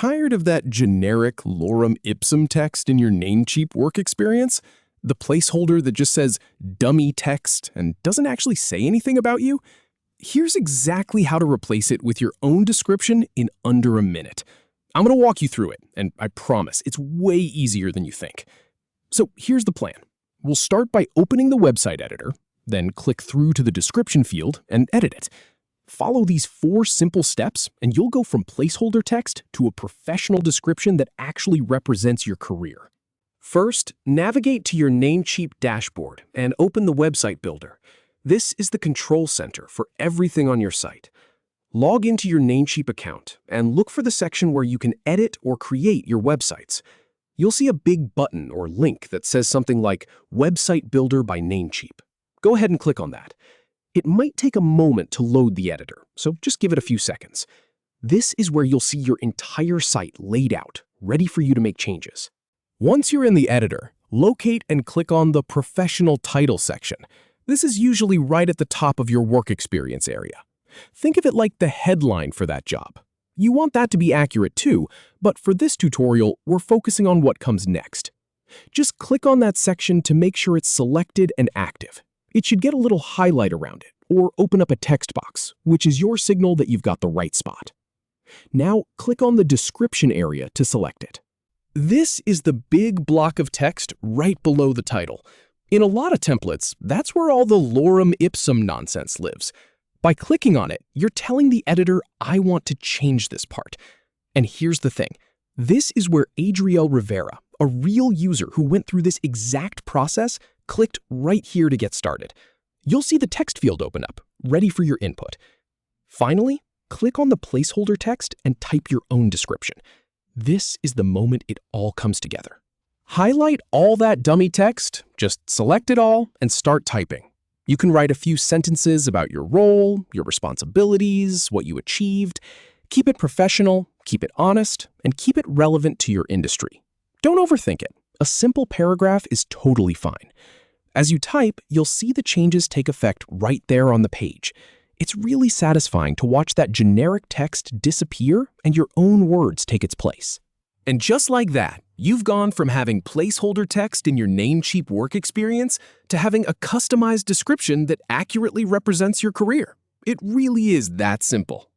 Tired of that generic lorem ipsum text in your Namecheap work experience? The placeholder that just says dummy text and doesn't actually say anything about you? Here's exactly how to replace it with your own description in under a minute. I'm going to walk you through it, and I promise it's way easier than you think. So here's the plan. We'll start by opening the website editor, then click through to the description field and edit it. Follow these 4 simple steps, and you'll go from placeholder text to a professional description that actually represents your career. First, navigate to your Namecheap dashboard and open the website builder. This is the control center for everything on your site. Log into your Namecheap account and look for the section where you can edit or create your websites. You'll see a big button or link that says something like Website Builder by Namecheap. Go ahead and click on that. It might take a moment to load the editor, so just give it a few seconds. This is where you'll see your entire site laid out, ready for you to make changes. Once you're in the editor, locate and click on the Professional Title section. This is usually right at the top of your work experience area. Think of it like the headline for that job. You want that to be accurate too, but for this tutorial, we're focusing on what comes next. Just click on that section to make sure it's selected and active. It should get a little highlight around it, or open up a text box, which is your signal that you've got the right spot. Now, click on the description area to select it. This is the big block of text right below the title. In a lot of templates, that's where all the lorem ipsum nonsense lives. By clicking on it, you're telling the editor, I want to change this part. And here's the thing. This is where Adriel Rivera, a real user who went through this exact process, clicked right here to get started. You'll see the text field open up, ready for your input. Finally, click on the placeholder text and type your own description. This is the moment it all comes together. Highlight all that dummy text, just select it all, and start typing. You can write a few sentences about your role, your responsibilities, what you achieved. Keep it professional, keep it honest, and keep it relevant to your industry. Don't overthink it. A simple paragraph is totally fine. As you type, you'll see the changes take effect right there on the page. It's really satisfying to watch that generic text disappear and your own words take its place. And just like that, you've gone from having placeholder text in your Namecheap work experience to having a customized description that accurately represents your career. It really is that simple.